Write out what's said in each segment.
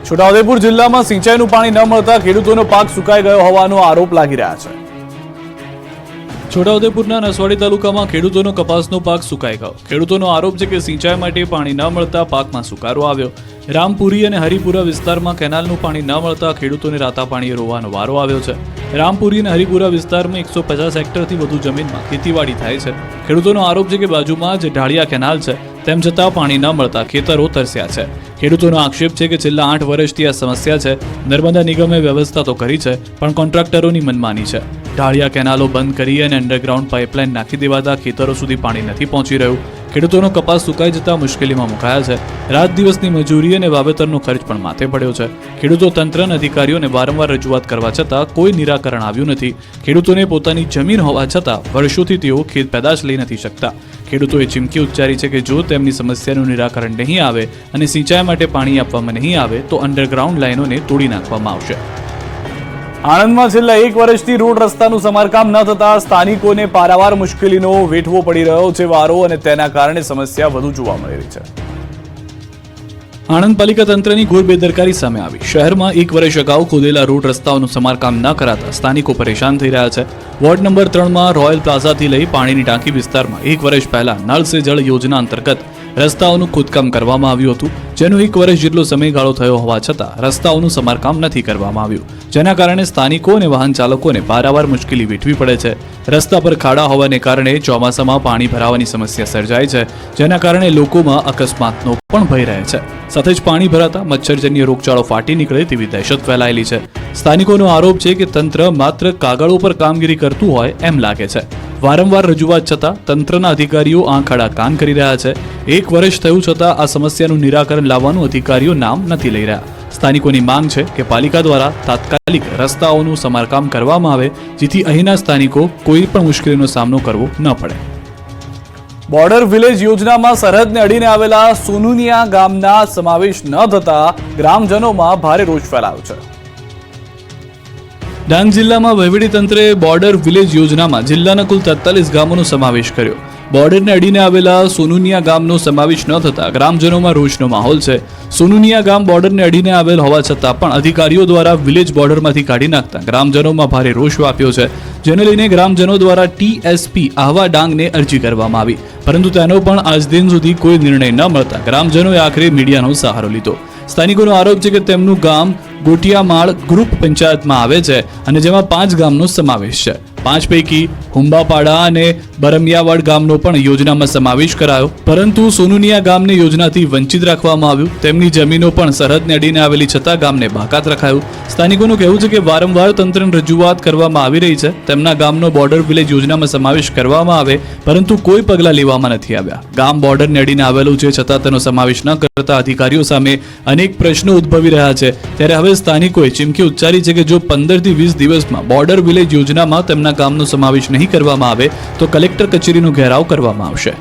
છોટાઉદેપુર જિલ્લામાં સિંચાઈનું પાણી ન મળતા ખેડૂતોનો પાક સુકાઈ ગયો હોવાનો આરોપ લાગી રહ્યા છે. છોટાઉદેપુરના નસવાડી તાલુકામાં ખેડૂતોનો કપાસનો પાક સુકાઈ ગયો. ખેડૂતોનો આરોપ છે કે સિંચાઈ માટે પાણી ન મળતા પાકમાં સુકારો આવ્યો. રામપુરી અને હરિપુરા વિસ્તારમાં કેનાલનું પાણી ન મળતા ખેડૂતોને રાતા પાણીએ રોવાનો વારો આવ્યો છે. રામપુરી અને હરિપુરા વિસ્તારમાં 150 હેક્ટરથી વધુ જમીનમાં ખેતીવાડી થાય છે. ખેડૂતોનો આરોપ છે કે બાજુમાં જે ઢાળિયા કેનાલ છે તેમ છતાં પાણી ન મળતા ખેતરો તરસ્યા છે. ખેડૂતોનો આક્ષેપ છે કે છેલ્લા 8 વર્ષથી આ સમસ્યા છે. નર્મદા નિગમે વ્યવસ્થા તો કરી છે, પણ કોન્ટ્રાક્ટરોની મનમાની છે. ઢાળિયા કેનાલો બંધ કરી અને અંડરગ્રાઉન્ડ પાઇપલાઇન નાખી દેવાતા ખેતરો સુધી પાણી નથી પહોંચી રહ્યું. ખેડૂતોનો કપાસ સુકાઈ જતા મુશ્કેલીમાં મુકાયા છે. રાત દિવસની મજૂરી અને વાવેતરનો ખર્ચ પણ માથે પડ્યો છે. ખેડૂતો તંત્ર અને અધિકારીઓને વારંવાર રજૂઆત કરવા છતાં કોઈ નિરાકરણ આવ્યું નથી. ખેડૂતોને પોતાની જમીન હોવા છતાં વર્ષોથી તેઓ ખેત પેદાશ લઈ નથી શકતા. ખેડૂતોએ ચીમકી ઉચ્ચારી છે કે જો તેમની સમસ્યાનું નિરાકરણ નહીં આવે અને સિંચાઈ માટે પાણી આપવામાં નહીં આવે તો અંડરગ્રાઉન્ડ લાઇનોને તોડી નાખવામાં આવશે. આણંદમાં છેલ્લા 1 વર્ષથી રોડ રસ્તાનું સમારકામ ન થતા સ્થાનિકોને પારાવાર મુશ્કેલીનો વેઠવો પડી રહ્યો છે વારો અને તેના કારણે સમસ્યા વધુ જોવા મળી રહી છે. આણંદ પાલિકા તંત્રની ઘોર બેદરકારી સામે આવી. શહેરમાં 1 વર્ષ અગાઉ ખોદેલા રોડ રસ્તાઓનું સમારકામ ન કરાતા સ્થાનિકો પરેશાન થઈ રહ્યા છે. વોર્ડ નંબર 3માં રોયલ પ્લાઝાથી લઈ પાણીની ટાંકી વિસ્તારમાં 1 વર્ષ પહેલા નળ સે જળ યોજના અંતર્ગત રસ્તાઓનું ખોદકામ કરવામાં આવ્યું હતું, જેનો 1 વર્ષ જેટલો સમયગાળો થયો હોવા છતાં રસ્તાઓનું સમારકામ નથી કરવામાં આવ્યું, જેના કારણે સ્થાનિકો અને વાહન ચાલકોને પારાવાર મુશ્કેલી વેઠવી પડે છે. રસ્તા પર ખાડા હોવાને કારણે ચોમાસામાં પાણી ભરાવાની સમસ્યા સર્જાય છે, જેના કારણે લોકોમાં અકસ્માતનો પણ ભય રહે છે. સાથે જ પાણી ભરાતા મચ્છરજન્ય રોગચાળો ફાટી નીકળે તેવી દહેશત ફેલાયેલી છે. સ્થાનિકોનો આરોપ છે કે તંત્ર માત્ર કાગળ ઉપર કામગીરી કરતું હોય એમ લાગે છે. વારંવાર રજૂઆત છતાં તંત્રના અધિકારીઓ આંખ આડા કાન કરી રહ્યા છે. 1 વર્ષ થયું છતાં આ સમસ્યાનું નિરાકરણ લાવવાનું અધિકારીઓ નામ નથી લઈ રહ્યા. સ્થાનિકોની માંગ છે કે પાલિકા દ્વારા તાત્કાલિક રસ્તાઓનું સમારકામ કરવામાં આવે, જેથી અહીંના સ્થાનિકો કોઈ પણ મુશ્કેલીનો સામનો કરવો ન પડે. બોર્ડર વિલેજ યોજનામાં સરહદને અડીને આવેલા સોનુનિયા ગામના સમાવેશ ન થતા ગ્રામજનોમાં ભારે રોષ ફેલાયો છે. ડાંગ જિલ્લામાં વહીવટીતંત્રે બોર્ડર વિલેજ યોજનામાં જિલ્લાના કુલ 43 ગામોનો સમાવેશ કર્યો. બોર્ડરને અડીને આવેલા સોનુનિયા ગામનો સમાવેશ ન થતા ગ્રામજનોમાં રોષનો માહોલ છે. સોનુનિયા ગામ બોર્ડરને અડીને આવેલ હોવા છતાં પણ અધિકારીઓ દ્વારા વિલેજ બોર્ડરમાંથી કાઢી નાખતા ગ્રામજનોમાં ભારે રોષ વ્યાપ્યો છે, જેને લઈને ગ્રામજનો દ્વારા TSP આહવા ડાંગને અરજી કરવામાં આવી, પરંતુ તેનો પણ આજ દિન સુધી કોઈ નિર્ણય ન મળતા ગ્રામજનોએ આખરે મીડિયાનો સહારો લીધો. સ્થાનિકોનો આરોપ છે કે તેમનું ગામ ગોટિયામાળ ગ્રુપ પંચાયતમાં આવે છે અને જેમાં 5 ગામનો સમાવેશ છે. 5 પૈકી હુંબાપાડા અને બરમિયાવાડ ગામનો પણ યોજનામાં સમાવેશ કરાયો, પરંતુ સોનુનિયા ગામને યોજનાથી વંચિત રાખવામાં આવ્યું. તેમની જમીનો પણ સરહદને અડીને આવેલી છતાં ગામને બાકાત રખાયું. સ્થાનિકોનું કહેવું છે કે વારંવાર તંત્રને રજૂઆત કરવામાં આવી રહી છે, તેમના ગામનો બોર્ડર વિલેજ યોજનામાં સમાવેશ કરવામાં આવે, પરંતુ કોઈ પગલાં લેવામાં નથી આવ્યા. ગામ બોર્ડરને અડીને આવેલું છે છતાં તેનો સમાવેશ ન કરતા અધિકારીઓ સામે અનેક પ્રશ્નો ઉદ્ભવી રહ્યા છે. ત્યારે હવે સ્થાનિકોએ ચીમકી ઉચ્ચારી છે કે જો 15 થી 20 દિવસમાં બોર્ડર વિલેજ યોજનામાં તેમના ગામનો સમાવેશ નહીં કરવામાં આવે તો કલેક્ટર કચેરીનો ઘેરાવ કરવામાં આવશે.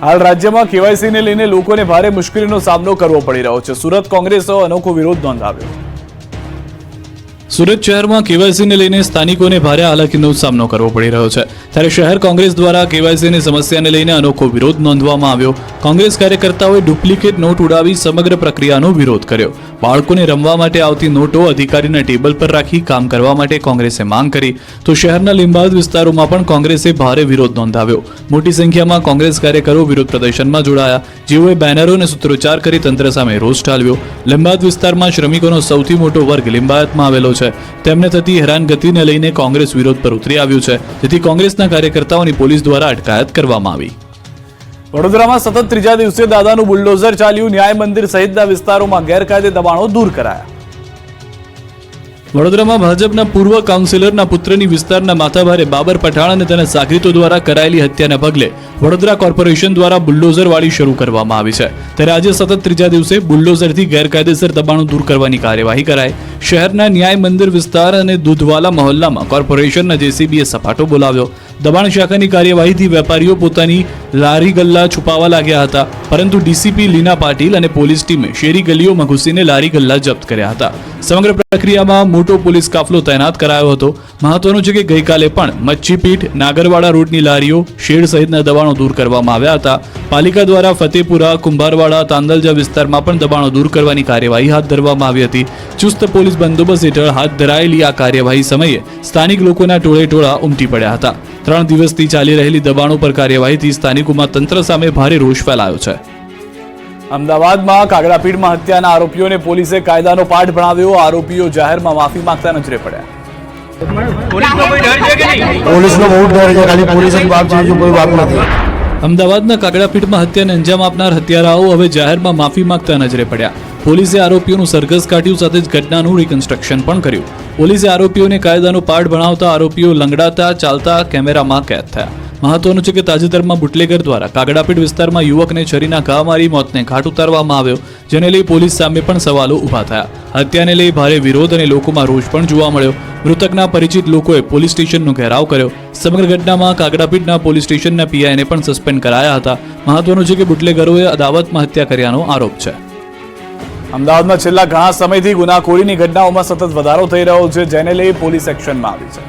હાલ રાજ્યમાં કેવાયસીને લઈને લોકોને ભારે મુશ્કેલીનો સામનો કરવો પડી રહ્યો છે. સુરત કોંગ્રેસે અનોખો વિરોધ નોંધાવ્યો. સુરત શહેરમાં કેવાયસીને લઈને સ્થાનિકોને ભારે હાલાકીનો સામનો કરવો પડી રહ્યો છે. ત્યારે શહેર કોંગ્રેસ દ્વારા કેવાયસીની સમસ્યાને લઈને અનોખો વિરોધ નોંધવામાં આવ્યો. કોંગ્રેસ કાર્યકર્તાઓએ ડુપ્લિકેટ નોટ ઉડાવી સમગ્ર પ્રક્રિયાનો વિરોધ કર્યો. બાળકોને રમવા માટે આવતી નોટો અધિકારીના ટેબલ પર રાખી કામ કરવા માટે કોંગ્રેસે માંગ કરી, તો શહેરના લીંબાદ વિસ્તારોમાં પણ કોંગ્રેસે ભારે વિરોધ નોંધાવ્યો. મોટી સંખ્યામાં કોંગ્રેસ કાર્યકરો વિરોધ પ્રદર્શનમાં જોડાયા, જેઓએ બેનરો અને સૂત્રોચ્ચાર કરી તંત્ર સામે રોષ ઠાલવ્યો. લીંબાદ વિસ્તારમાં શ્રમિકોનો સૌથી મોટો વર્ગ લિંબાયતમાં આવેલો છે. તેમને થતી હેરાનગતિને લઈને કોંગ્રેસ વિરોધ પર ઉતરી આવ્યું છે, જેથી કોંગ્રેસના કાર્યકર્તાઓની પોલીસ દ્વારા અટકાયત કરવામાં આવી. વડોદરામાં સતત 3જા દિવસે દાદાનું બુલડોઝર ચાલ્યું. ન્યાય મંદિર સહિતના વિસ્તારોમાં ગેરકાયદે દબાણો દૂર કરાયા. વડોદરામાં ભાજપના પૂર્વ કાઉન્સિલરના પુત્રની વિસ્તારના માથાભારે બાબર પઠાણ અને તેના સાગરીતો દ્વારા કરાયેલી હત્યાના પગલે વડોદરા કોર્પોરેશન દ્વારા બુલડોઝર વાળી શરૂ કરવામાં આવી છે. ત્યારે આજે સતત 3જા દિવસે બુલડોઝરથી ગેરકાયદેસર દબાણો દૂર કરવાની કાર્યવાહી કરાઈ. શહેરના ન્યાય મંદિર વિસ્તાર અને દૂધવાલા મહોલ્લામાં કોર્પોરેશનના JCBએ સપાટો બોલાવ્યો. દબાણ શાખાની કાર્યવાહીથી વેપારીઓ પોતાની લારી ગલ્લા છુપાવવા લાગ્યા હતા, પરંતુ DCP લીના પાટીલ અને પોલીસ ટીમે શેરી ગલીઓમાં ઘૂસીને લારી ગલ્લા જપ્ત કર્યા હતા. સમગ્ર પ્રક્રિયામાં મોટો પોલીસ કાફલો તૈનાત કરાયો હતો. મહત્વનું છે કે ગઈકાલે પણ મચ્છીપીઠ, નાગરવાડા રોડની લારીઓ, શેડ સહિતના દબાણો દૂર કરવામાં આવ્યા હતા. પાલિકા દ્વારા ફતેપુરા, કુંભારવાડા, તાંદલજા વિસ્તારમાં પણ દબાણો દૂર કરવાની કાર્યવાહી હાથ ધરવામાં આવી હતી. ચુસ્ત પોલીસ બંદોબસ્ત હેઠળ હાથ ધરાયેલી આ કાર્યવાહી સમયે સ્થાનિક લોકોના ટોળે ઉમટી પડ્યા હતા. 3 દિવસથી ચાલી રહેલી દબાણો પર કાર્યવાહીથી સ્થાનિકોમાં તંત્ર સામે ભારે રોષ ફેલાયો છે. અમદાવાદમાં કાગડાપીઠમાં હત્યાના આરોપીઓને પોલીસે કાયદાનો પાઠ ભણાવ્યો. આરોપીઓ જાહેરમાં માફી માંગતા નજરે પડ્યા. પોલીસનો બહુ ડર છે, ખાલી પોલીસ જ બાપ છે, કોઈ બાપ નથી. અમદાવાદના કાગડાપીઠમાં હત્યાને અંજામ આપનાર હત્યારાઓ હવે જાહેરમાં માફી માંગતા નજરે પડ્યા. પોલીસે આરોપીઓનું સરઘસ કાઢ્યું, સાથે જ ઘટનાનું રિકન્સ્ટ્રક્શન પણ કર્યું. પોલીસે આરોપીઓને કાયદાનો પાઠ ભણાવતા આરોપીઓ લંગડાતા ચાલતા કેમેરામાં કેદ થયા. મહત્વનું છે કે તાજેતરમાં બુટલેગર દ્વારા કાગડાપીઠ વિસ્તારમાં યુવકને છરીના ઘા મારી મોતને ઘાટ ઉતારવામાં આવ્યો, જેને લઈ પોલીસ સામે પણ સવાલો ઊભા થયા. હત્યાને લઈ ભારે વિરોધ અને લોકોમાં રોષ પણ જોવા મળ્યો. મૃતકના પરિચિત લોકોએ પોલીસ સ્ટેશનનો ઘેરાવ કર્યો. સમગ્ર ઘટનામાં કાગડાપીઠના પોલીસ સ્ટેશનના પીઆઈને પણ સસ્પેન્ડ કરાયા હતા. મહત્વનું છે કે બુટલેગરોએ અદાવતમાં હત્યા કર્યાનો આરોપ છે. અમદાવાદમાં છેલ્લા ઘણા સમયથી ગુનાખોરીની ઘટનાઓમાં સતત વધારો થઈ રહ્યો છે, જેને લઈ પોલીસ એક્શનમાં આવી છે.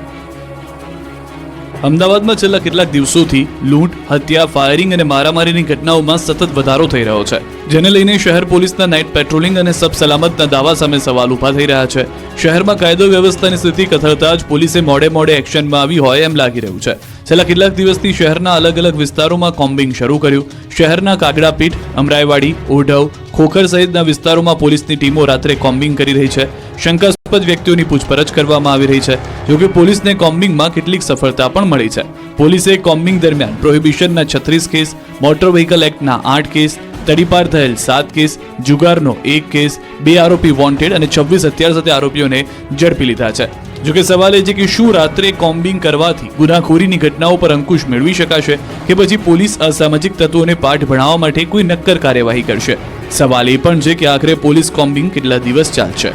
અમદાવાદમાં છેલ્લા કેટલાક દિવસોથી લૂંટ, હત્યા, ફાયરિંગ અને મારામારીની ઘટનાઓમાં સતત વધારો થઈ રહ્યો છે, જેને લઈને શહેર પોલીસના નાઇટ પેટ્રોલિંગ અને સબ સલામતના દાવા સામે સવાલ ઊભા થઈ રહ્યા છે. શહેરમાં કાયદો વ્યવસ્થાની સ્થિતિ કથળતા જ પોલીસે મોડે એક્શનમાં આવી હોય એમ લાગી રહ્યું છે. છેલ્લા કેટલાક દિવસથી શહેરના અલગ વિસ્તારોમાં કોમ્બિંગ શરૂ કર્યું. શહેરના કાગડાપીઠ, અમરાઈવાડી, ઓઢવ, ખોખર સહિતના વિસ્તારોમાં પોલીસની ટીમો રાત્રે કોમ્બિંગ કરી રહી છે. શંકાસ્પદ વ્યક્તિઓની પૂછપરછ કરવામાં આવી રહી છે. જોકે પોલીસને કોમ્બિંગમાં કેટલીક સફળતા પણ મળી છે. પોલીસે કોમ્બિંગ દરમિયાન પ્રોહિબિશનના 36 કેસ, મોટર વ્હીકલ એક્ટના 8 કેસ, તડીપાર થયેલ 7 કેસ, જુગારનો 1 કેસ, 2 આરોપી વોન્ટેડ અને 26 હત્યા સાથે આરોપીઓને ઝડપી લીધા છે. જોકે સવાલ એ છે કે શું રાત્રે કોમ્બિંગ કરવાથી ગુનાખોરીની ઘટનાઓ પર અંકુશ મેળવી શકાશે કે પછી પોલીસ અસામાજિક તત્વોને પાઠ ભણાવવા માટે કોઈ નક્કર કાર્યવાહી કરશે? સવાલ એ પણ છે કે આખરે પોલીસ કોમ્બિંગ કેટલા દિવસ ચાલશે?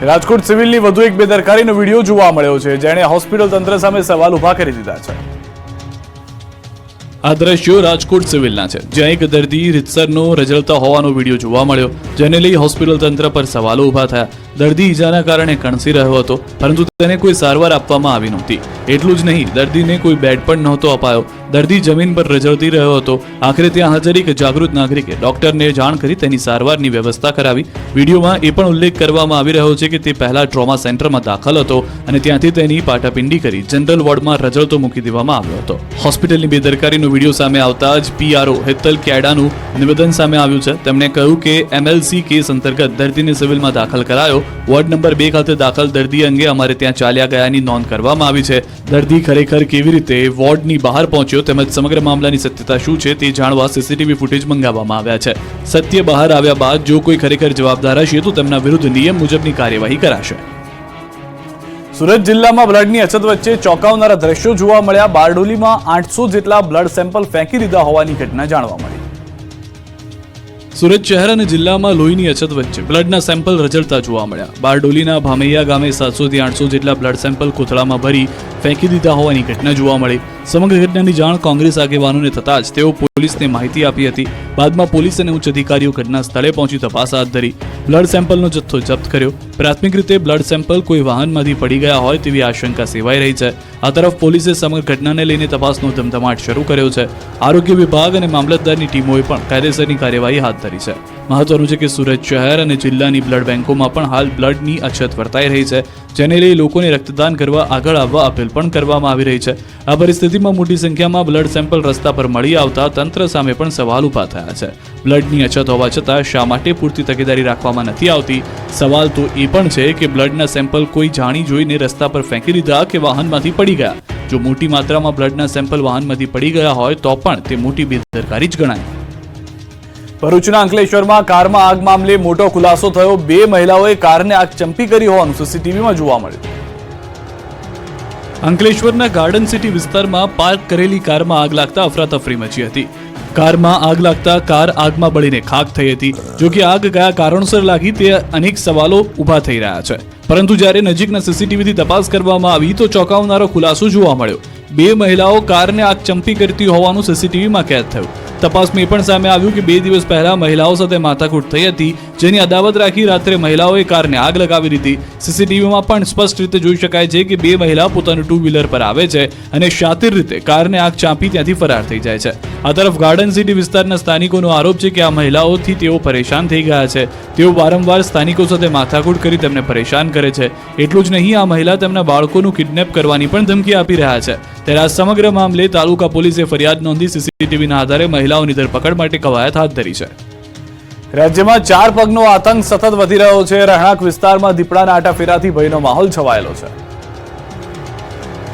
રાજકોટ સિવિલની વધુ એક બેદરકારીનો વિડીયો જોવા મળ્યો છે, જેણે હોસ્પિટલ તંત્ર સામે સવાલ ઊભા કરી દીધા છે. આ દ્રશ્યો રાજકોટ સિવિલના છે, જ્યાં એક દર્દી રીતસરનો રઝળતા હોવાનો વિડીયો જોવા મળ્યો, જેને લઈ હોસ્પિટલ તંત્ર પર સવાલો ઊભા થયા. દર્દી ઈજાના કારણે કણસી રહ્યો હતો, પરંતુ તેને કોઈ સારવાર આપવામાં આવી નહોતી. એટલું જ નહીં, દર્દીને કોઈ બેડ પણ નહોતો અપાયો. દર્દી જમીન પર રઝળતી રહ્યો હતો. આખરે ત્યાં હાજર એક જાગૃત નાગરિકે ડોક્ટરને જાણ કરી તેની સારવારની વ્યવસ્થા કરાવી. વિડીયોમાં એ પણ ઉલ્લેખ કરવામાં આવી રહ્યો છે કે તે પહેલા ટ્રોમા સેન્ટરમાં દાખલ હતો અને ત્યાંથી તેની પાટાપિંડી કરી જનરલ વોર્ડમાં રઝળતો મૂકી દેવામાં આવ્યો હતો. હોસ્પિટલની બેદરકારીનો વિડીયો સામે આવતા જ પીઆરઓ હેતલ કેડાનું નિવેદન સામે આવ્યું છે. તેમણે કહ્યું કે એમએલસી કેસ અંતર્ગત દર્દીને સિવિલમાં દાખલ કરાયો. વોર્ડ નંબર 2 ખાતે દાખલ દર્દી અંગે અમારે ત્યાં ચાલ્યા ગયાની નોંધ કરવામાં આવી છે. દર્દી ખરેખર કેવી રીતે વોર્ડની બહાર પહોંચ્યો તેમજ સમગ્ર મામલાની સત્યતા શું છે તે જાણવા સીસીટીવી ફૂટેજ મંગાવવામાં આવ્યા છે. સત્ય બહાર આવ્યા બાદ જો કોઈ ખરેખર જવાબદાર હશે તો તેમના વિરુદ્ધ નિયમ મુજબની કાર્યવાહી કરાશે. સુરત જિલ્લામાં બ્લડની અછત વચ્ચે ચોંકાવનારા દ્રશ્યો જોવા મળ્યા. બારડોલીમાં 800 જેટલા બ્લડ સેમ્પલ ફેંકી દીધા હોવાની ઘટના જાણવા મળી. સુરત શહેર અને જિલ્લામાં લોહીની અછત વચ્ચે બ્લડના સેમ્પલ રઝળતા જોવા મળ્યા. બારડોલીના ભામૈયા ગામે 700 થી 800 જેટલા બ્લડ સેમ્પલ કોથળામાં ભરી ફેંકી દીધા હોવાની ઘટના જોવા મળી. સમગ્ર ઘટનાની જાણ કોંગ્રેસ આગેવાનોને થતાં જ તેઓ પોલીસને માહિતી આપી હતી. બાદમાં પોલીસ અને ઉચ્ચ અધિકારીઓ ઘટના સ્થળે પહોંચી તપાસ હાથ ધરી. બ્લડ સેમ્પલનો જથ્થો જપ્ત કર્યો. પ્રાથમિક રીતે બ્લડ સેમ્પલ કોઈ વાહનમાંથી પડી ગયા હોય તેવી આશંકા સેવાઈ રહી છે. આ તરફ પોલીસે સમગ્ર ઘટનાને લઈને તપાસનો ધમધમાટ શરૂ કર્યો છે. આરોગ્ય વિભાગ અને મામલતદારની ટીમોએ પણ કાયદેસરની કાર્યવાહી હાથ ધરી છે. મહત્વનું છે કે સુરત શહેર અને જિલ્લાની બ્લડ બેંકોમાં પણ હાલ બ્લડની અછત વર્તાઈ રહી છે, જેને લઈ લોકોને રક્તદાન કરવા આગળ આવવા અપીલ પણ કરવામાં આવી રહી છે. આ પરિસ્થિતિમાં મોટી સંખ્યામાં બ્લડ સેમ્પલ રસ્તા પર મળી આવતા તંત્ર સામે પણ સવાલ ઊભા થયા છે. બ્લડની અછત હોવા છતાં શા માટે પૂરતી તકેદારી રાખવામાં નથી આવતી? સવાલ તો એ પણ છે કે બ્લડના સેમ્પલ કોઈ જાણી જોઈને રસ્તા પર ફેંકી દીધા કે વાહનમાંથી પડી ગયા? જો મોટી માત્રામાં બ્લડના સેમ્પલ વાહનમાંથી પડી ગયા હોય તો પણ તે મોટી બેદરકારી જ ગણાય. ભરૂચના અંકલેશ્વરમાં કારમાં આગ મામલે મોટો ખુલાસો થયો. 2 મહિલાઓએ કારને આગ ચંપી કરી હોવાનું સીસીટીવીમાં જોવા મળ્યું. અંકલેશ્વરના ગાર્ડન સિટી વિસ્તારમાં પાર્ક કરેલી કારમાં આગ લાગતા અફરાતફરી મચી હતી. કારમાં આગ લાગતા કાર આગમાં બળીને ખાખ થઈ હતી. જો કે આગ કયા કારણોસર લાગી તે અનેક સવાલો ઊભા થઈ રહ્યા છે, પરંતુ જ્યારે નજીકના સીસીટીવીથી તપાસ કરવામાં આવી તો ચોંકાવનારો ખુલાસો જોવા મળ્યો. 2 મહિલાઓ કારને આગ ચંપી કરતી હોવાનું સીસીટીવીમાં કેદ થયું. તપાસમાં એ પણ સામે આવ્યું કે 2 દિવસ પહેલા મહિલાઓ સાથે માથાકૂટ થઈ હતી, જેની અદાવત રાખી રાત્રે મહિલાઓએ કારને આગ લગાવી દીધી. સીસીટીવીમાં પણ સ્પષ્ટ રીતે જોઈ શકાય છે કે બે મહિલા પોતાનું ટુ વ્હીલર પર આવે છે અને શાતિર રીતે કારને આગ ચાંપી ત્યાંથી ફરાર થઈ જાય છે. આ તરફ ગાર્ડન સિટી વિસ્તારના સ્થાનિકોનો આરોપ છે કે આ મહિલાઓથી તેઓ પરેશાન થઈ ગયા છે. તેઓ વારંવાર સ્થાનિકો સાથે માથાકૂટ કરી તેમને પરેશાન કરે છે. એટલું જ નહીં, આ મહિલા તેમના બાળકોનું કિડનેપ કરવાની પણ ધમકી આપી રહ્યા છે. ત્યારે આ સમગ્ર મામલે તાલુકા પોલીસે ફરિયાદ નોંધી સીસીટીવીના આધારે મહિલાઓની ધરપકડ માટે કવાયત હાથ ધરી છે. રાજ્યમાં ચાર પગનો આતંક સતત વધી રહ્યો છે. રહેણાંક વિસ્તારમાં દીપડાના આટાફેરાથી ભયનો માહોલ છવાયેલો છે.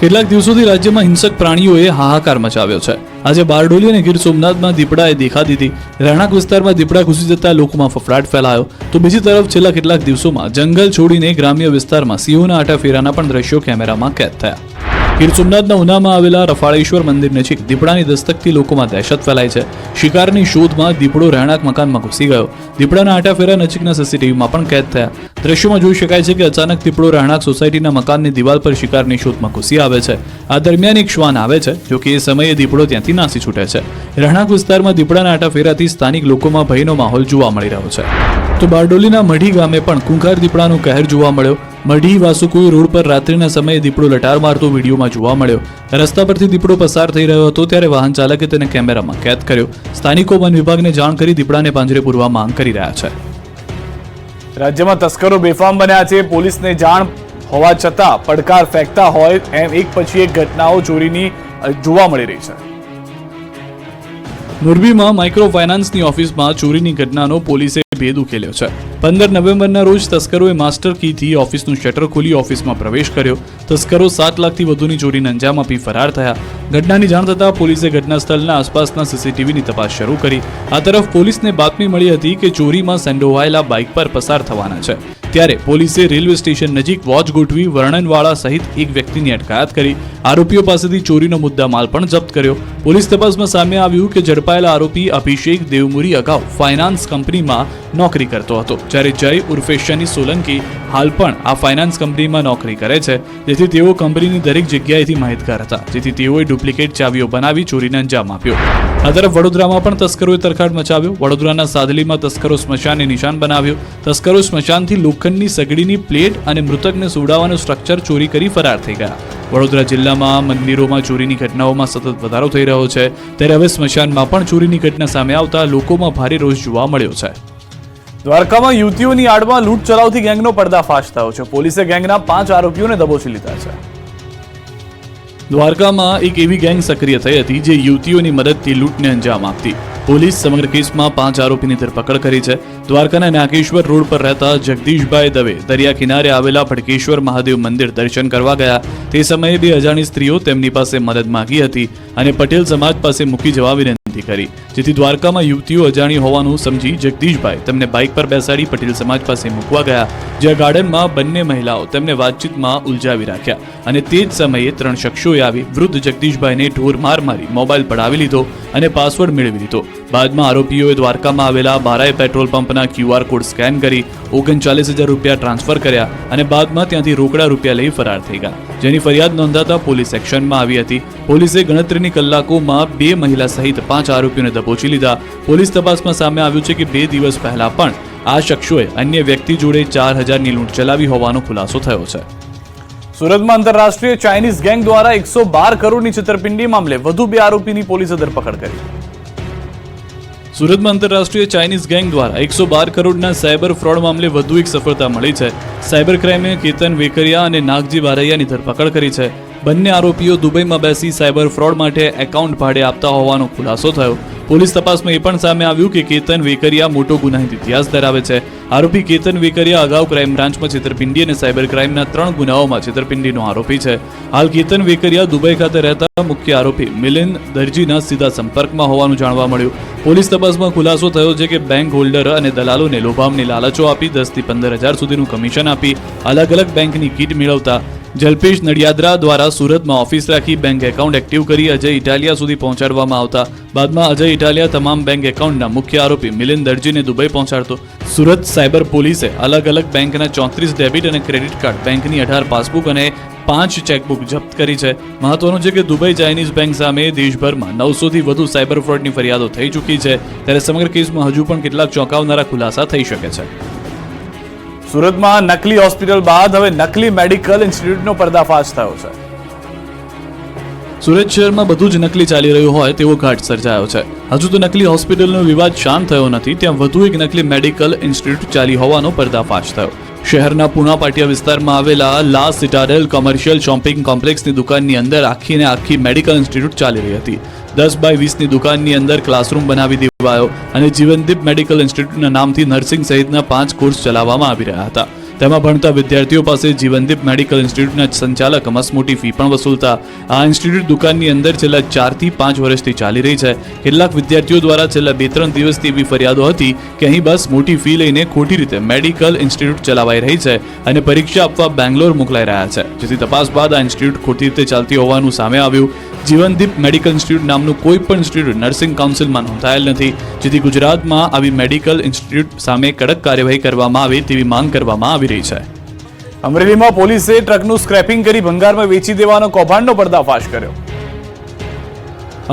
કેટલાક દિવસોથી રાજ્યમાં હિંસક પ્રાણીઓએ હાહાકાર મચાવ્યો છે. આજે બારડોલી અને ગીર સોમનાથમાં દીપડાએ દેખા દીધી. રહેણાંક વિસ્તારમાં દીપડા ઘૂસી જતા લોકોમાં ફફડાટ ફેલાયો. તો બીજી તરફ છેલ્લા કેટલાક દિવસોમાં જંગલ છોડીને ગ્રામ્ય વિસ્તારમાં સિંહોના આટાફેરાના પણ દ્રશ્યો કેમેરામાં કેદ થયા. ગીર સોમનાથના ઉનામાં આવેલા રફાળેશ્વર મંદિર નજીક દીપડાની દસ્તકથી લોકોમાં દહેશત ફેલાઈ છે. શિકારની શોધમાં દીપડો રહેણાંક મકાનમાં ઘૂસી ગયો. દીપડાના આટાફેરા નજીકના સીસીટીવીમાં પણ કેદ થયા. દ્રશ્યોમાં જોઈ શકાય છે કે અચાનક દીપડો રહેણાંક સોસાયટીના મકાનની દિવાલ પર શિકારની શોધમાં ઘૂસી આવે છે. આ દરમિયાન એક શ્વાન આવે છે, જો કે એ સમયે દીપડો ત્યાંથી નાસી છૂટે છે. રહેણાંક વિસ્તારમાં દીપડાના આટાફેરાથી સ્થાનિક લોકોમાં ભયનો માહોલ જોવા મળી રહ્યો છે. તો બારડોલીના મઢી ગામે પણ ખૂંખાર દીપડાનો કહેર જોવા મળ્યો. મઢી વાસુકુઈ રોડ પર રાત્રિના સમયે દીપડો લટાર મારતો વિડીયોમાં જોવા મળ્યો. રસ્તા પરથી દીપડો પસાર થઈ રહ્યો હતો ત્યારે વાહન ચાલકે તેને કેમેરામાં કેદ કર્યો. સ્થાનિકો વન વિભાગને જાણ કરી દીપડાને પાંજરે પૂરવા માંગ કરી રહ્યા છે. રાજ્યમાં તસ્કરો બેફામ બન્યા છે. પોલીસને જાણ હોવા છતાં પડકાર ફેંકતા હોય એમ એક પછી એક ઘટનાઓ ચોરીની જોવા મળી રહી છે. મોરબીમાં માઇક્રો ફાઇનાન્સની ઓફિસમાં ચોરીની ઘટનાનો પોલીસે ભેદ ઉકેલ્યો છે. 15 નવેમ્બરના રોજ તસ્કરોએ માસ્ટર કીથી ઓફિસનું શટર ખોલી ઓફિસમાં પ્રવેશ કર્યો. તસ્કરો 7 લાખથી વધુની ચોરીને અંજામ આપી ફરાર થયા. ઘટનાની જાણ થતાં પોલીસે ઘટના સ્થળના આસપાસના સીસીટીવીની તપાસ શરૂ કરી. આ તરફ પોલીસને બાતમી મળી હતી કે ચોરીમાં સંડોવાયેલા બાઇક પર પસાર થવાના છે. ત્યારે પોલીસે રેલવે સ્ટેશન નજીક વોચ ગોઠવી વર્ણનવાળા સહિત એક વ્યક્તિની અટકાયત કરી. આરોપીઓ પાસેથી ચોરીનો મુદ્દામાલ પણ જપ્ત કર્યો. પોલીસ તપાસમાં સામે આવ્યું કે ઝડપાયેલા આરોપી અભિષેક દેવમુરી અગાઉ ફાઇનાન્સ કંપનીમાં નોકરી કરતો હતો, જ્યારે જય ઉર્ફે શની સોલંકી હાલ પણ આ ફાઇનાન્સ કંપનીમાં નોકરી કરે છે. જેથી તેઓ કંપનીની દરેક જગ્યાએથી માહિતગાર હતા, જેથી તેઓએ ડુપ્લિકેટ ચાવીઓ બનાવી ચોરીને અંજામ આપ્યો. આ તરફ વડોદરામાં પણ તસ્કરોએ તરખાટ મચાવ્યો. વડોદરાના સાદલીમાં તસ્કરો સ્મશાનને નિશાન બનાવ્યો. તસ્કરો સ્મશાનથી લોખંડની સગડીની પ્લેટ અને મૃતકને સુવડાવવાનું સ્ટ્રક્ચર ચોરી કરી ફરાર થઈ ગયા. વડોદરા જિલ્લામાં મંદિરોમાં ચોરીની ઘટનાઓમાં સતત વધારો થઈ રહ્યો છે. ત્યારે હવે સ્મશાનમાં પણ ચોરીની ઘટના સામે આવતા લોકોમાં ભારે રોષ જોવા મળ્યો છે. દ્વારકામાં યુવતીઓની આડમાં લૂંટ ચલાવતી ગેંગનો પર્દાફાશ થયો છે. પોલીસે ગેંગના 5 આરોપીઓને દબોચી લીધા છે. દ્વારકામાં એક એવી ગેંગ સક્રિય થઈ હતી જે યુવતીઓની મદદથી લૂંટને અંજામ આપતી. પોલીસ સમગ્ર કેસમાં 5 આરોપીની ધરપકડ કરી છે. દ્વારકાના નાગેશ્વર રોડ પર રહેતા જગદીશભાઈ દવે દરિયા કિનારે આવેલા ભડકેશ્વર મહાદેવ મંદિર દર્શન કરવા ગયા. તે સમયે 2 અજાણી સ્ત્રીઓ તેમની પાસે મદદ માંગી હતી અને પટેલ સમાજ પાસે મૂકી જવા વિનંતી કરી. જેથી દ્વારકામાં યુવતીઓ અજાણી હોવાનું સમજી જગદીશભાઈ તેમને બાઇક પર બેસાડી પટેલ સમાજ પાસે મૂકવા ગયા. જ્યાં ગાર્ડનમાં બંને મહિલાઓ તેમને વાતચીતમાં ઉલઝાવી રાખ્યા અને તે જ સમયે 3 શખ્સોએ આવી વૃદ્ધ જગદીશભાઈને ઢોર માર મારી મોબાઈલ પડાવી લીધો અને પાસવર્ડ મેળવી લીધો. બાદમાં આરોપીઓએ દ્વારકામાં આવેલા બારાએ પેટ્રોલ પંપના QR કોડ સ્કેન કરી 39,000 રૂપિયા ટ્રાન્સફર કર્યા અને બાદમાં ત્યાંથી રોકડા રૂપિયા લઈ ફરાર થઈ ગયા. જેની ફરિયાદ નોંધાતા પોલીસ એક્શનમાં આવી હતી. પોલીસે ગણતરીની કલાકોમાં 2 મહિલા સહિત 5 આરોપીઓને દબોચી લીધા. પોલીસ તપાસમાં સામે આવ્યું છે કે 2 દિવસ પહેલા પણ આ શખ્સોએ અન્ય વ્યક્તિ જોડે 4,000ની લૂંટ ચલાવી હોવાનો ખુલાસો થયો છે. સુરતમાં આંતરરાષ્ટ્રીય ચાઇનીઝ ગેંગ દ્વારા 112 કરોડની છેતરપિંડી મામલે વધુ 2 આરોપીની પોલીસે ધરપકડ કરી. સુરતમાં આંતરરાષ્ટ્રીય ચાઇનીઝ ગેંગ દ્વારા 112 કરોડના સાયબર ફ્રોડ મામલે વધુ એક સફળતા મળી છે. સાયબર ક્રાઇમે કેતન વેકરિયા અને નાગજી બારૈયાની ધરપકડ કરી છે. બંને આરોપીઓ દુબઈમાં બેસી સાયબર ફ્રોડ માટે એકાઉન્ટ ભાડે આપતા હોવાનો ખુલાસો થયો. પોલીસ તપાસમાં એ પણ સામે આવ્યું કે કેતન વેકરિયા મોટો ગુનાહિત ઇતિહાસ ધરાવે છે. આરોપી કેતન વેકરિયા અગાઉ ક્રાઇમ બ્રાન્ચમાં છેતરપિંડી અને સાયબર ક્રાઇમના 3 ગુનાઓમાં છેતરપિંડીનો આરોપી છે. હાલ કેતન વેકરિયા દુબઈ ખાતે રહેતા મુખ્ય આરોપી મિલિંદ દરજીના સીધા સંપર્કમાં હોવાનું જાણવા મળ્યું. પોલીસ તપાસમાં ખુલાસો થયો છે કે બેંક હોલ્ડર અને દલાલોને લોભામણી લાલચો આપી 10 થી 15 હજાર સુધીનું કમિશન આપી અલગ અલગ બેંકની કીટ મેળવતા જલ્પેશ નડિયાદરા દ્વારા સુરતમાં ઓફિસ રાખી બેંક એકાઉન્ટ એક્ટિવ કરી અજય ઇટાલિયા સુધી પહોંચાડવામાં આવતા બાદમાં અજય ઇટાલિયા તમામ બેંક એકાઉન્ટના મુખ્ય આરોપી મિલિંદ દરજીને દુબઈ પહોંચાડતો. સુરત સાયબર પોલીસે અલગ અલગ બેંકના 34 ડેબિટ અને ક્રેડિટ કાર્ડ, બેંકની 18 પાસબુક અને 5 ચેકબુક જપ્ત કરી છે. મહત્વનું છે કે દુબઈ ચાઇનીઝ બેંક સામે દેશભરમાં 900થી વધુ સાયબર ફ્રોડની ફરિયાદો થઈ ચૂકી છે, ત્યારે સમગ્ર કેસમાં હજુ પણ કેટલાક ચોંકાવનારા ખુલાસા થઈ શકે છે. સુરતમાં નકલી હોસ્પિટલ બાદ હવે નકલી મેડિકલ ઇન્સ્ટિટ્યૂટનો પર્દાફાશ થયો છે. સુરત શહેરમાં બધું જ નકલી ચાલી રહ્યું હોય તેવો ઘાટ સર્જાયો છે. હજુ તો નકલી હોસ્પિટલનો વિવાદ શાંત થયો નથી, ત્યાં વધુ એક નકલી મેડિકલ ઇન્સ્ટિટ્યૂટ ચાલી હોવાનો પર્દાફાશ થયો. શહેરના પુના પાટિયા વિસ્તારમાં આવેલા લા સિટાડેલ કોમર્શિયલ શોપિંગ કોમ્પ્લેક્સની દુકાનની અંદર આખી મેડિકલ ઇન્સ્ટિટ્યૂટ ચાલી રહી હતી. 10x20ની દુકાનની અંદર ક્લાસરૂમ બનાવી દેવાયો અને જીવનદીપ મેડિકલ ઇન્સ્ટિટ્યૂટના નામથી નર્સિંગ સહિતના 5 કોર્સ ચલાવવામાં આવી રહ્યા હતા. તેમાં ભણતા વિદ્યાર્થીઓ પાસે જીવનદીપ મેડિકલ ઇન્સ્ટિટ્યૂટના સંચાલક મસમોટી ફી પણ વસૂલતા. આ ઇન્સ્ટિટ્યૂટ દુકાનની અંદર છેલ્લા 4 થી 5 વર્ષથી ચાલી રહી છે. કેટલાક વિદ્યાર્થીઓ દ્વારા છેલ્લા 2-3 દિવસથી એવી ફરિયાદો હતી કે અહીં બસ મોટી ફી લઈને ખોટી રીતે મેડિકલ ઇન્સ્ટિટ્યૂટ ચલાવાઈ રહી છે અને પરીક્ષા આપવા બેંગ્લોર મોકલાઈ રહ્યા છે, જેથી તપાસ બાદ આ ઇન્સ્ટિટ્યૂટ ખોટી રીતે ચાલતી હોવાનું સામે આવ્યું. જીવનદીપ મેડિકલ ઇન્સ્ટિટ્યૂટ નામનું કોઈ પણ ઇન્સ્ટિટ્યૂટ નર્સિંગ કાઉન્સિલમાં નોંધાયેલ નથી, જેથી ગુજરાતમાં આવી મેડિકલ ઇન્સ્ટિટ્યૂટ સામે કડક કાર્યવાહી કરવામાં આવે તેવી માંગ કરવામાં આવી રહી છે. અમરેલીમાં પોલીસે ટ્રકનું સ્ક્રેપિંગ કરી ભંગારમાં વેચી દેવાનો કૌભાંડનો પર્દાફાશ કર્યો.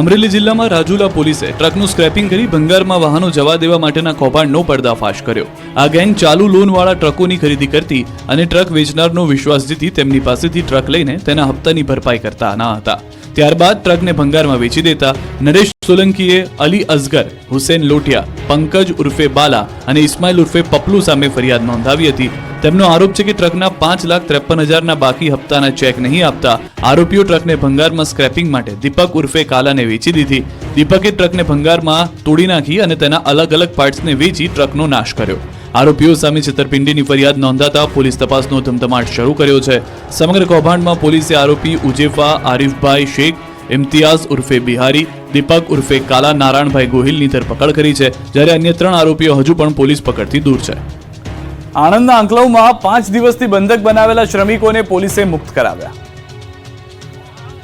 અમરેલી જિલ્લામાં રાજુલા પોલીસે ટ્રકનું સ્ક્રેપિંગ કરી ભંગારમાં વાહનો જવા દેવા માટેના કૌભાંડનો પર્દાફાશ કર્યો. આ ગેંગ ચાલુ લોનવાળા ટ્રકોની ખરીદી કરતી અને ટ્રક વેચનારનો વિશ્વાસ જીતી તેમની પાસેથી ટ્રક લઈને તેના હપ્તાની ભરપાઈ કરતા ન હતા. ત્યારબાદ ટ્રકને ભંગારમાં વેચી દેતા નરેશ સોલંકીએ અલી અસગર, હુસેન લોટિયા, પંકજ ઉર્ફે બાલા અને ઇસ્માઇલ ઉર્ફે પપલુ સામે ફરિયાદ નોંધાવી હતી. તેમનો આરોપ છે કે ટ્રકના 5,53,000ના બાકી હપ્તાના ચેક નહીં આપતા આરોપીઓ ટ્રકને ભંગારમાં સ્ક્રેપિંગ માટે દીપક ઉર્ફે કાલાને વેચી દીધી. દીપકે ટ્રકને ભંગારમાં તોડી નાખી અને તેના અલગ અલગ પાર્ટ્સને વેચી ટ્રકનો નાશ કર્યો. આરોપીઓ સામે છેતરપિંડીની ફરિયાદ નોંધાતા પોલીસ તપાસનો ધમધમાટ શરૂ કર્યો છે. સમગ્ર કૌભાંડમાં પોલીસે આરોપી ઉજેફા આરિફભાઈ શેખ, ઇમ્તિયાઝ ઉર્ફે બિહારી, દીપક ઉર્ફે કાલા નારાયણભાઈ ગોહિલની ધરપકડ કરી છે, જ્યારે અન્ય 3 આરોપીઓ હજુ પણ પોલીસ પકડથી દૂર છે. આણંદના આંકલાવમાં 5 દિવસથી બંધક બનાવેલા શ્રમિકોને પોલીસે મુક્ત કરાવ્યા.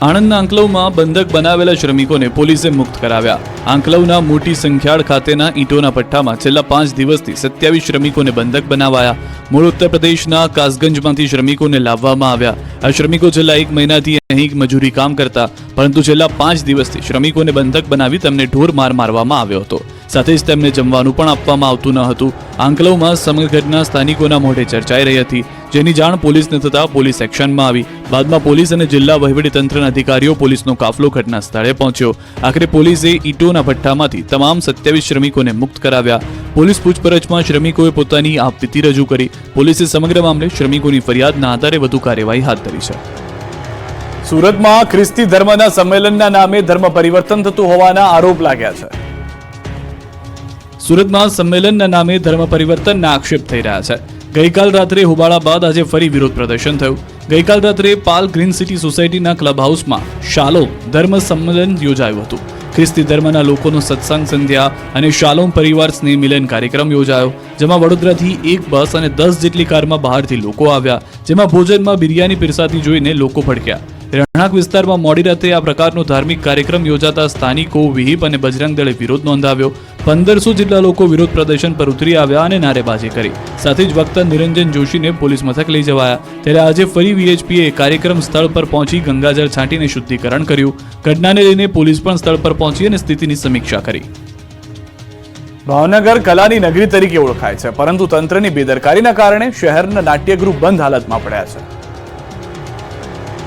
આણંદના આંકલાવમાં બંધક બનાવેલા શ્રમિકોને પોલીસે મુક્ત કરાવ્યા. આંકલાવના મોટી સંખ્યાળ ખાતેના ઈંટોના પટ્ટામાં છેલ્લા 5 દિવસથી 27 શ્રમિકોને બંધક બનાવાયા. મૂળ ઉત્તર પ્રદેશના કાસગંજમાંથી શ્રમિકોને લાવવામાં આવ્યા. આ શ્રમિકો છેલ્લા 1 મહિનાથી અહીં મજૂરી કામ કરતા, પરંતુ છેલ્લા 5 દિવસથી શ્રમિકોને બંધક બનાવી તેમને ઢોર માર મારવામાં આવ્યો હતો. સાથે જ તેમને જમવાનું પણ આપવામાં આવતું ન હતું. આંકલાવમાં સમગ્ર ઘટના સ્થાનિકોના મોઢે ચર્ચાઈ રહી હતી, જેની જાણ પોલીસને થતાં પોલીસ એક્શનમાં આવી. બાદમાં પોલીસ અને જિલ્લા વહીવટીતંત્રના અધિકારીઓ પોલીસનો કાફલો ઘટના સ્થળે પહોંચ્યો. આખરે પોલીસે ઈંટોના ભઠ્ઠામાંથી તમામ 27 શ્રમિકોને મુક્ત કરાવ્યા. પોલીસ પૂછપરછમાં શ્રમિકોએ પોતાની આપવીતી રજૂ કરી. પોલીસે સમગ્ર મામલે શ્રમિકોની ફરિયાદના આધારે વધુ કાર્યવાહી હાથ ધરી છે. સુરતમાં ખ્રિસ્તી ધર્મના સંમેલનના નામે ધર્મ પરિવર્તન થતું હોવાના આરોપ લાગ્યા છે. સુરતમાં સંમેલનના નામે ધર્મ પરિવર્તનના આક્ષેપ થઈ રહ્યા છે. ગઈકાલ રાત્રે હોબાળા બાદ આજે ફરી વિરોધ પ્રદર્શન થયું. ગઈકાલ રાત્રે પાલ ગ્રીન સિટી સોસાયટીના ક્લબ હાઉસમાં શાલોમ ધર્મ સંમેલન યોજાયું હતું. ખ્રિસ્તી ધર્મના લોકોનો સત્સંગ સંધ્યા અને શાલોમ પરિવાર સ્નેહ મિલન કાર્યક્રમ યોજાયો, જેમાં વડોદરાથી 1 બસ અને 10 જેટલી કારમાં બહારથી લોકો આવ્યા, જેમાં ભોજનમાં બિરયાની પીરસાતી જોઈને લોકો ભડક્યા. રહેણાંક વિસ્તારમાં મોડી રાતે આ પ્રકારનો ધાર્મિક કાર્યક્રમ યોજાતા સ્થાનિકો, વિહિપ અને બજરંગ દળે વિરોધ નોંધાવ્યો. 1500 જેટલા લોકો વિરોધ પ્રદર્શન પર ઉતરી આવ્યા અને નારેબાજી કરી. સાથે જ વક્તા નિરંજન જોશીને પોલીસ મથક લઈ જવાયા. ત્યારે આજે ફરી વીએચપીએ કાર્યક્રમ સ્થળ પર પહોંચી ગંગાજળ છાંટીને શુદ્ધિકરણ કર્યું. ઘટનાને લઈને પોલીસ પણ સ્થળ પર પહોંચી અને સ્થિતિની સમીક્ષા કરી. ભાવનગર કલાની નગરી તરીકે ઓળખાય છે, પરંતુ તંત્રની બેદરકારીના કારણે શહેરના નાટ્યગૃહ બંધ હાલતમાં પડ્યા છે.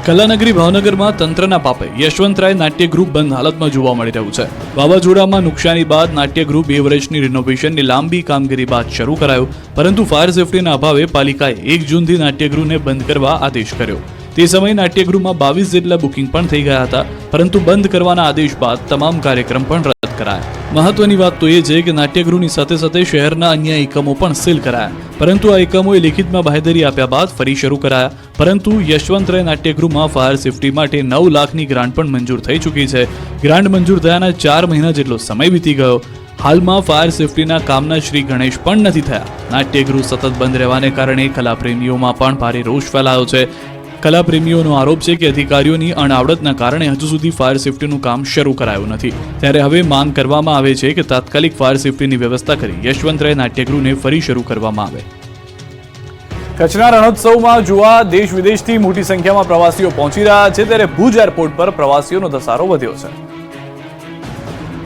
કલાનગરી ભાવનગરમાં તંત્રના પાપે યશવંતરાય નાટ્યગૃહ બંધ હાલતમાં જોવા મળી રહ્યું છે. વાવાઝોડામાં નુકસાની બાદ નાટ્યગૃહ 2 વર્ષની રિનોવેશનની લાંબી કામગીરી બાદ શરૂ કરાયું, પરંતુ ફાયર સેફટીના અભાવે પાલિકાએ 1 જૂનથી નાટ્યગૃહને બંધ કરવા આદેશ કર્યો. તે સમયે નાટ્યગૃહમાં 22 જેટલા બુકિંગ પણ થઈ ગયા હતા, પરંતુ બંધ કરવાના આદેશ બાદ તમામ કાર્યક્રમ પણ રદ કરાયા. મહત્વની વાત તો એ છે કે નાટ્યગૃહની સાથે સાથે શહેરના અન્ય એકમો પણ સીલ કરાયા, પરંતુ આ એકમોએ લેખિતમાં બાંહેધરી આપ્યા બાદ ફરી શરૂ કરાયા. પરંતુ યશવંતરાય નાટ્યગૃહમાં ફાયર સેફટી માટે 9 લાખની ગ્રાન્ટ પણ મંજૂર થઈ ચૂકી છે. ગ્રાન્ટ મંજૂર થયાના 4 મહિના જેટલો સમય વીતી ગયો. હાલમાં ફાયર સેફટીના કામના શ્રી ગણેશ પણ નથી થયા. નાટ્યગૃહ સતત બંધ રહેવાને કારણે કલાપ્રેમીઓમાં પણ ભારે રોષ ફેલાયો છે. કલાપ્રેમીઓનો આરોપ છે કે અધિકારીઓની અણાવડતના કારણે હજુ સુધી ફાયર સેફટીનું કામ શરૂ કરાયું નથી. ત્યારે હવે માંગ કરવામાં આવે છે કે તાત્કાલિક ફાયર સેફટીની વ્યવસ્થા કરી યશવંતરાય નાટ્યગૃહને ફરી શરૂ કરવામાં આવે. કચ્છના રણોત્સવમાં જોવા દેશ વિદેશથી મોટી સંખ્યામાં પ્રવાસીઓ પહોંચી રહ્યા છે, ત્યારે ભુજ એરપોર્ટ પર પ્રવાસીઓનો ધસારો વધ્યો છે.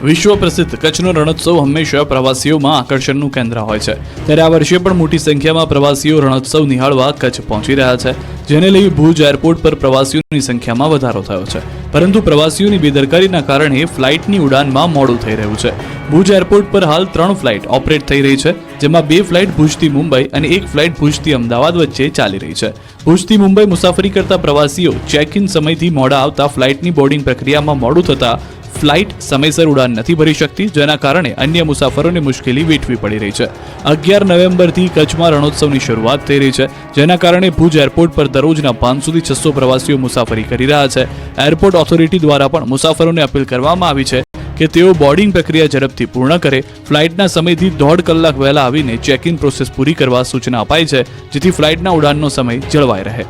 વિશ્વ પ્રસિદ્ધ કચ્છનો રણોત્સવ હંમેશા પ્રવાસીઓમાં આકર્ષણનું કેન્દ્ર હોય છે, ત્યારે આ વર્ષે પણ મોટી સંખ્યામાં પ્રવાસીઓ રણોત્સવ નિહાળવા કચ્છ પહોંચી રહ્યા છે, જેને લઈ ભુજ એરપોર્ટ પર પ્રવાસીઓની સંખ્યામાં વધારો થયો છે. પરંતુ પ્રવાસીઓની બેદરકારીના કારણે ફ્લાઇટની ઉડાનમાં મોડું થઈ રહ્યું છે. ભુજ એરપોર્ટ પર હાલ 3 ફ્લાઇટ ઓપરેટ થઈ રહી છે, જેમાં 2 ફ્લાઇટ ભુજથી મુંબઈ અને 1 ફ્લાઇટ ભુજથી અમદાવાદ વચ્ચે ચાલી રહી છે. ભુજથી મુંબઈ મુસાફરી કરતા પ્રવાસીઓ ચેક ઇન સમયથી મોડા આવતા ફ્લાઇટની બોર્ડિંગ પ્રક્રિયામાં મોડું થતા ફ્લાઇટ સમયસર ઉડાન નથી ભરી શકતી, જેના કારણે અન્ય મુસાફરોને મુશ્કેલી વેઠવી પડી રહી છે. 11 નવેમ્બરથી કચ્છમાં રણોત્સવની શરૂઆત થઈ રહી છે, જેના કારણે ભુજ એરપોર્ટ પર દરરોજના 500 થી 600 પ્રવાસીઓ મુસાફરી કરી રહ્યા છે. એરપોર્ટ ઓથોરિટી દ્વારા પણ મુસાફરોને અપીલ કરવામાં આવી છે કે તેઓ બોર્ડિંગ પ્રક્રિયા ઝડપથી પૂર્ણ કરે, ફ્લાઇટના સમયથી 1.5 કલાક વહેલા આવીને ચેક ઇન પ્રોસેસ પૂરી કરવા સૂચના અપાઈ છે, જેથી ફ્લાઇટના ઉડાનનો સમય જળવાઈ રહે.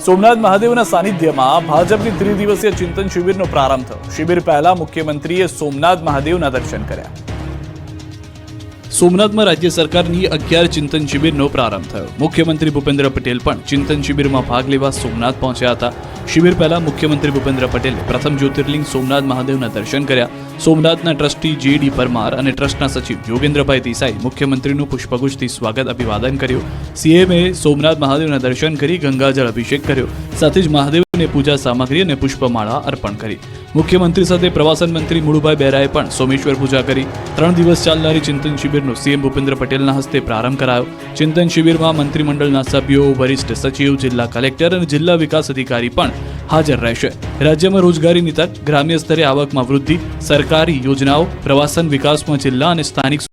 સોમનાથ મહાદેવના સાનિધ્યમાં ભાજપની 3 દિવસીય ચિંતન શિબિરનો પ્રારંભ થયો. શિબિર પહેલા મુખ્યમંત્રીએ સોમનાથ મહાદેવના દર્શન કર્યા. સોમનાથમાં રાજ્ય સરકારની 11 ચિંતન શિબિરનો પ્રારંભ થયો. મુખ્યમંત્રી ભૂપેન્દ્ર પટેલ પણ ચિંતન શિબિરમાં ભાગ લેવા સોમનાથ પહોંચ્યા હતા. શિબિર પહેલા મુખ્યમંત્રી ભૂપેન્દ્ર પટેલે પ્રથમ જ્યોતિર્લિંગ સોમનાથ મહાદેવના દર્શન કર્યા. સોમનાથના ટ્રસ્ટી જે.ડી. પરમાર અને ટ્રસ્ટના સચિવ યોગેન્દ્રભાઈ દેસાઈ મુખ્યમંત્રીનું પુષ્પગુચ્છથી સ્વાગત અભિવાદન કર્યું. સીએમએ સોમનાથ મહાદેવના દર્શન કરી ગંગાજળ અભિષેક કર્યો. સાથે જ મહાદેવને પૂજા સામગ્રી અને પુષ્પમાળા અર્પણ કરી. મુખ્યમંત્રી સાથે પ્રવાસન મંત્રી મુળુભાઈ બેરાએ પણ સોમેશ્વર પૂજા કરી. 3 દિવસ ચાલનારી ચિંતન શિબિરનો સીએમ ભૂપેન્દ્ર પટેલના હસ્તે પ્રારંભ કરાયો. ચિંતન શિબિરમાં મંત્રીમંડળના સભ્યો, વરિષ્ઠ સચિવ, જિલ્લા કલેક્ટર અને જિલ્લા વિકાસ અધિકારી પણ હાજર રહેશે. રાજ્યમાં રોજગારીની તક, ગ્રામ્ય સ્તરે આવકમાં વૃદ્ધિ, સરકારી યોજનાઓ, પ્રવાસન વિકાસમાં જિલ્લા અને સ્થાનિક